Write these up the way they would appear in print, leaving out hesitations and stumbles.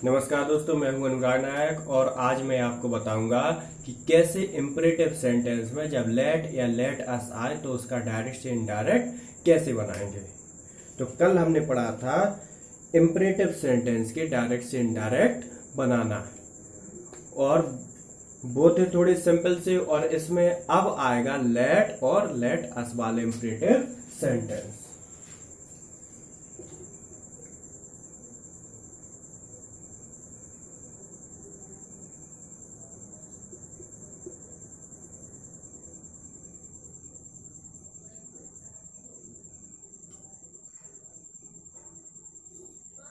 नमस्कार दोस्तों, मैं हूं अनुराग नायक और आज मैं आपको बताऊंगा कि कैसे इम्परेटिव सेंटेंस में जब लेट या लेट अस आए तो उसका डायरेक्ट से इनडायरेक्ट कैसे बनाएंगे। तो कल हमने पढ़ा था इम्परेटिव सेंटेंस के डायरेक्ट से इनडायरेक्ट बनाना और वो थे थोड़े सिंपल से, और इसमें अब आएगा लेट और लेट अस वाले इम्परेटिव सेंटेंस।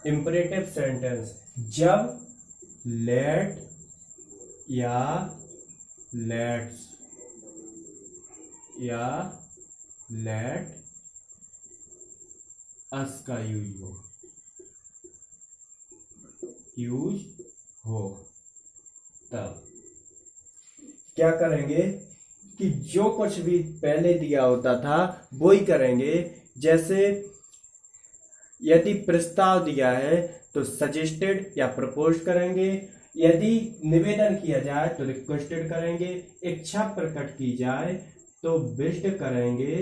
इम्परेटिव सेंटेंस जब लेट या लेट्स या लेट अस का यूज हो तब क्या करेंगे कि जो कुछ भी पहले दिया होता था वो ही करेंगे। जैसे यदि प्रस्ताव दिया है तो सजेस्टेड या प्रपोज करेंगे, यदि निवेदन किया जाए तो रिक्वेस्टेड करेंगे, इच्छा प्रकट की जाए तो विश्ड करेंगे,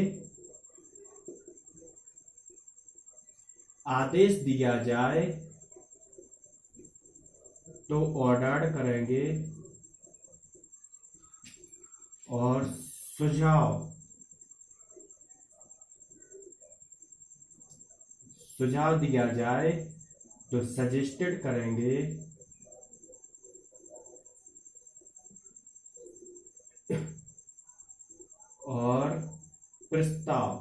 आदेश दिया जाए तो ऑर्डर्ड करेंगे, और सुझाव दिया जाए तो सजेस्टेड करेंगे, और प्रस्ताव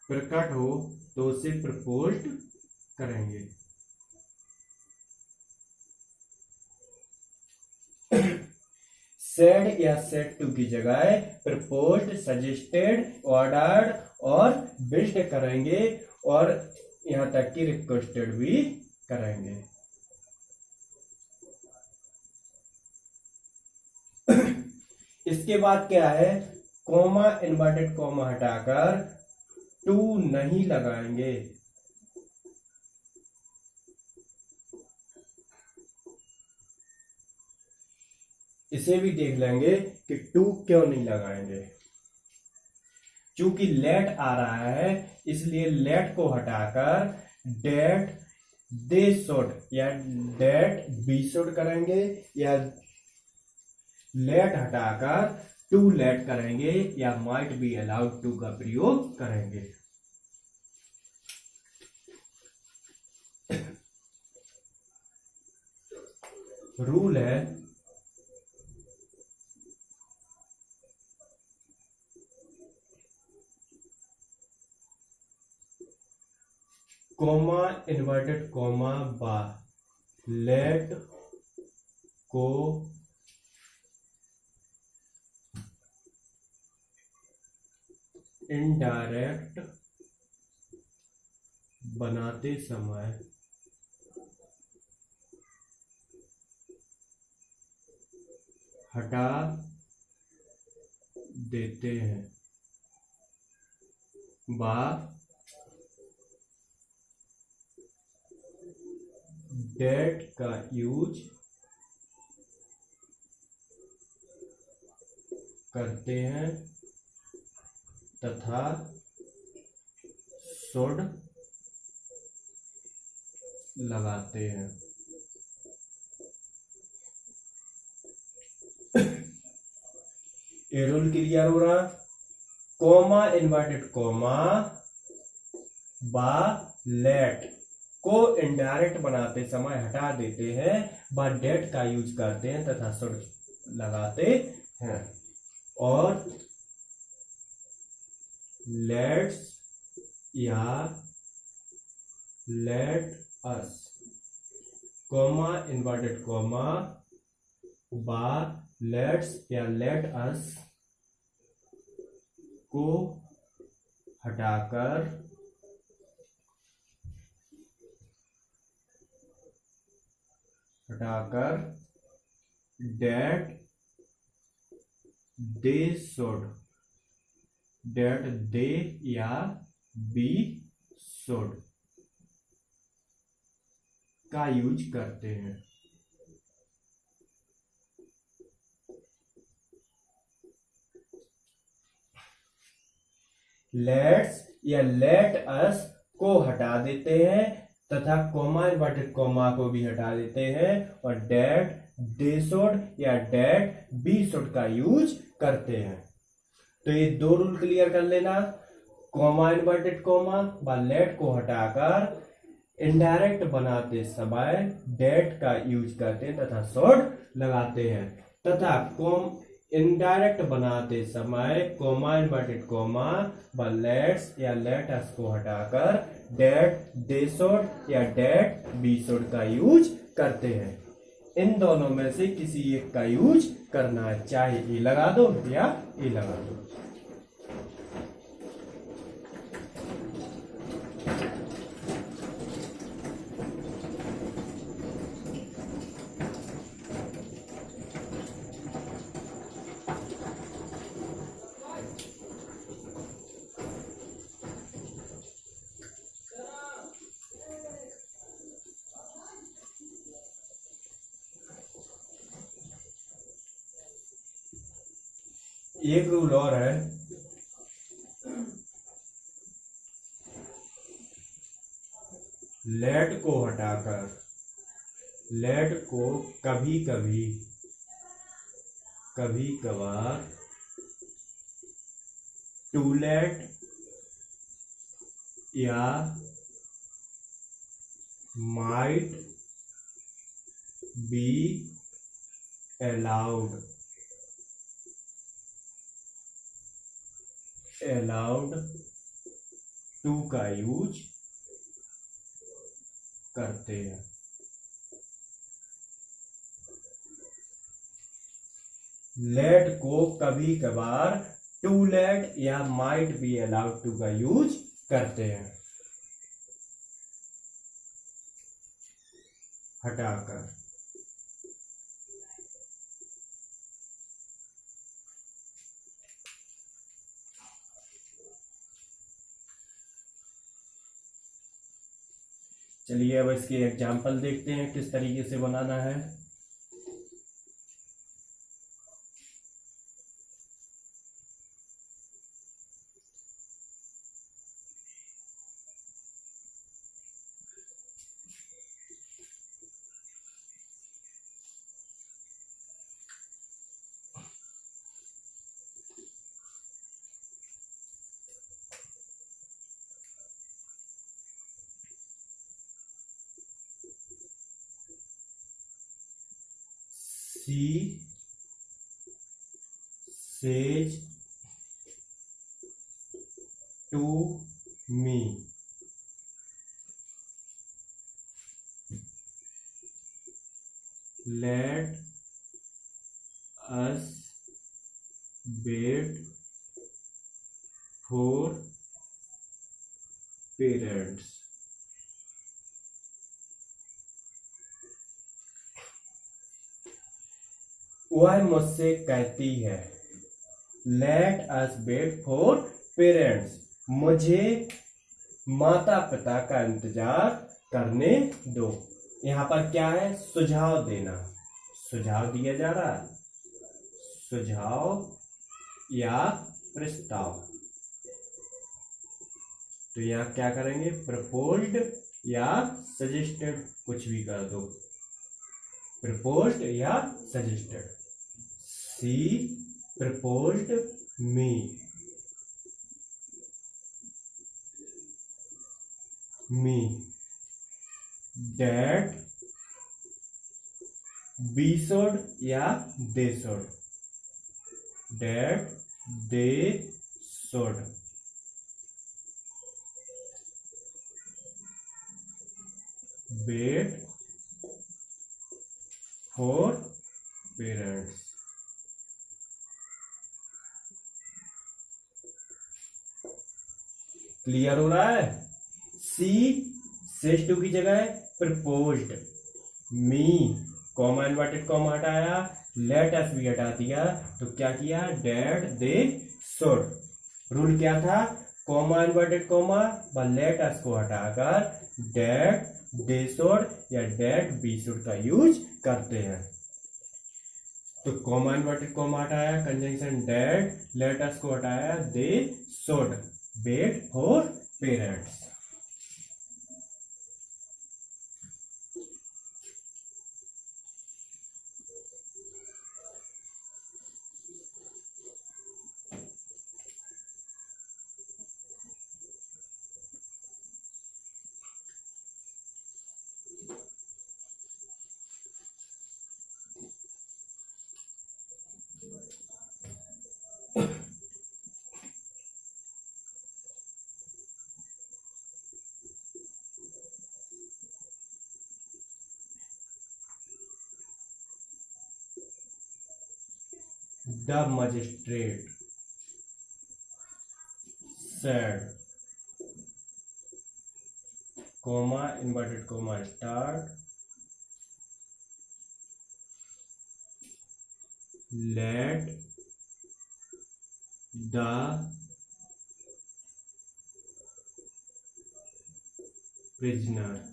प्रकट हो तो उसे प्रपोज्ड करेंगे। सेड या सेड टू की जगह प्रपोज्ड, सजेस्टेड, ऑर्डर्ड और विश्ड करेंगे, और यहां तक कि रिक्वेस्टेड भी करेंगे। इसके बाद क्या है, कॉमा इन्वर्टेड कॉमा हटाकर टू नहीं लगाएंगे। इसे भी देख लेंगे कि टू क्यों नहीं लगाएंगे। चूंकि लेट आ रहा है इसलिए लेट को हटाकर डेट दे शुड या डेट बी शुड करेंगे, या लेट हटाकर टू लेट करेंगे, या माइट बी अलाउड टू का प्रयोग करेंगे। रूल है कॉमा इन्वर्टेड कॉमा बा लेट को इनडायरेक्ट बनाते समय हटा देते हैं, बा डेट का यूज करते हैं तथा शुड लगाते हैं। ये रूल क्लियर हो रहा। कॉमा इन्वर्टेड कॉमा बा लेट को इनडायरेक्ट बनाते समय हटा देते हैं, बा डेट का यूज करते हैं तथा शुड लगाते हैं, और लेट्स या let us comma inverted comma बा लेट्स या लेट अस को हटाकर डेट दे शुड, डेट दे या बी शुड का यूज करते हैं। लेट्स या लेट अस को हटा देते हैं तथा कॉमा इन्वर्टेड कॉमा को भी हटा देते हैं और डेट दे शुड या डेट बी शुड का यूज करते हैं। तो ये दो रूल क्लियर कर लेना। कॉमा इन्वर्टेड कॉमा व लेट को हटाकर इनडायरेक्ट बनाते समय डेट का यूज करते हैं तथा शुड लगाते हैं तथा इनडायरेक्ट बनाते समय कॉमा इन्वर्टेड कॉमा व लेट्स या लेटस को हटाकर डेट दे शुड या डेट बी शुड का यूज करते हैं। इन दोनों में से किसी एक का यूज करना है, चाहे ए लगा दो या ए लगा दो। एक रूल और है, लेट को हटाकर लेट को कभी कभार टू लेट या माइट बी अलाउड टू का यूज करते हैं। लेट को कभी कभार टू लेट या माइट बी अलाउड टू का यूज करते हैं हटाकर। चलिए अब इसके एग्जाम्पल देखते हैं किस तरीके से बनाना है। She says to me, let us wait for parents. वह मुझसे कहती है, let us wait for parents, मुझे माता पिता का इंतजार करने दो। यहां पर क्या है, सुझाव देना, सुझाव दिया जा रहा है, सुझाव या प्रस्ताव। तो यहां क्या करेंगे, प्रपोज्ड या सजेस्टेड, कुछ भी कर दो, प्रपोज्ड या suggested. She proposed me that we should या they should, that they should wait for parents। Clear हो रहा है। सी सेज टू की जगह प्रपोज्ड, मी कॉमा इन्वर्टेड कॉमा हटाया, लेट अस भी हटा दिया, तो क्या किया, डेट दे शुड। रूल क्या था, कॉमा इन्वर्टेड कॉमा व लेट अस को हटाकर डेट दे शुड या डेट बी शुड का यूज करते हैं। तो कॉमा इन्वर्टेड कॉमा हटाया, कंजंक्शन डेट, लेट अस को हटाया, they should wait for parents. The magistrate said, comma inverted comma start, let the prisoner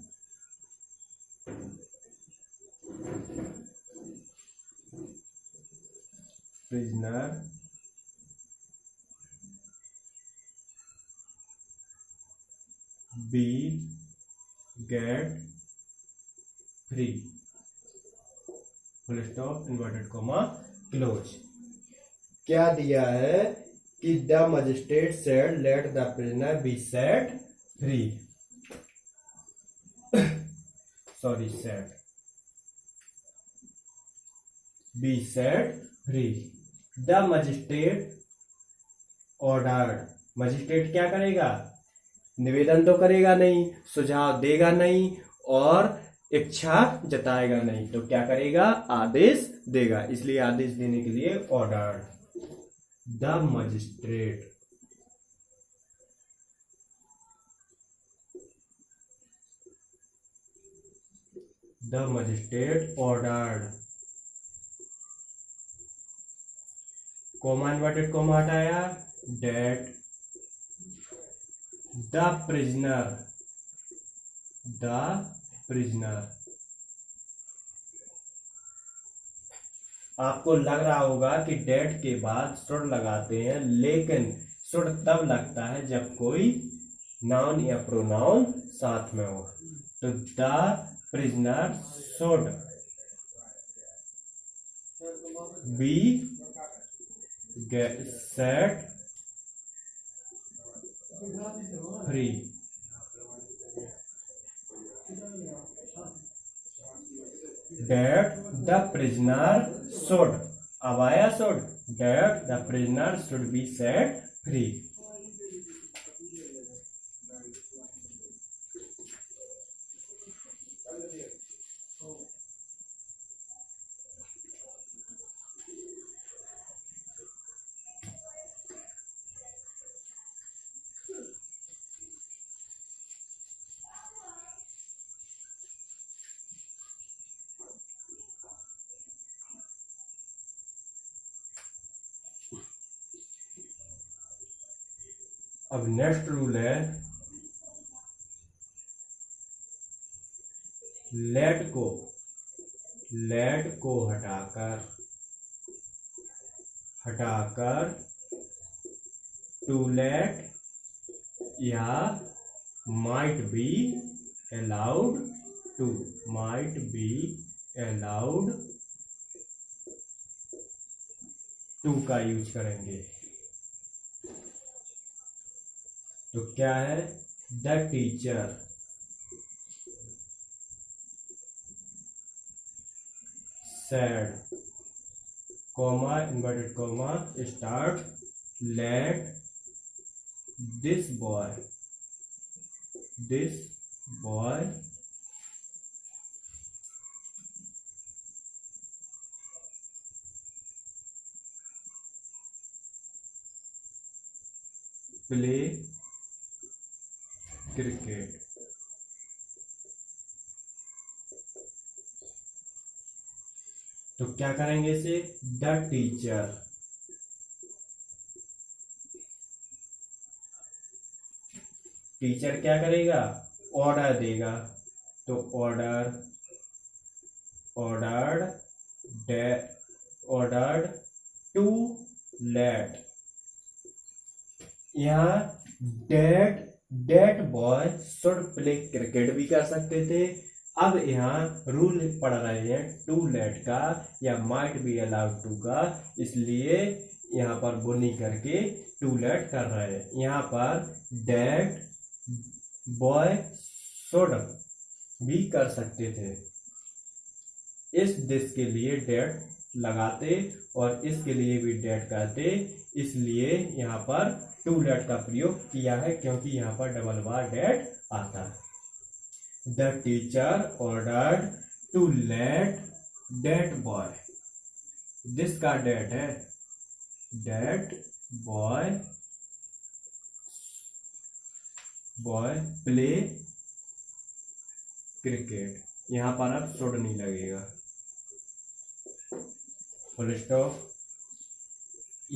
be get free, full stop inverted comma close. क्या दिया है कि the magistrate said let the prisoner be set free, sorry set be set free. The magistrate ordered, magistrate क्या करेगा, निवेदन तो करेगा नहीं, सुझाव देगा नहीं और इच्छा जताएगा नहीं, तो क्या करेगा, आदेश देगा। इसलिए आदेश देने के लिए order. The magistrate ordered, coma inverted coma हटाया, डेट द प्रिजनर आपको लग रहा होगा कि डेट के बाद शुड लगाते हैं, लेकिन शुड तब लगता है जब कोई नाउन या प्रोनाउन साथ में हो। तो the prisoner should be set free. That the prisoner should, अब आया should, that the prisoner should be set free। अब नेक्स्ट रूल है लेट को हटाकर टू लेट या माइट बी अलाउड टू का यूज करेंगे। तो क्या है, the teacher said, comma inverted comma start, let this boy play cricket. तो क्या करेंगे इसे, द टीचर क्या करेगा, ऑर्डर देगा। तो ordered to let, यहाँ that boy should play cricket भी कर सकते थे। अब यहाँ रूल पढ़ रहे हैं टू लेट का या माइट बी अलाउड टू का, इसलिए यहाँ पर वो नहीं करके टू लेट कर रहे हैं। यहाँ पर डेट बॉय शुड भी कर सकते थे, इस दिस के लिए डेट लगाते और इसके लिए भी डेट करते, इसलिए यहाँ पर टू लेट का प्रयोग किया है क्योंकि यहाँ पर डबल बार डेट आता है। The teacher ordered to let that boy, this का डेट है, डेट बॉय प्ले क्रिकेट, यहाँ पर अब शुड नहीं लगेगा, फुल स्टॉप।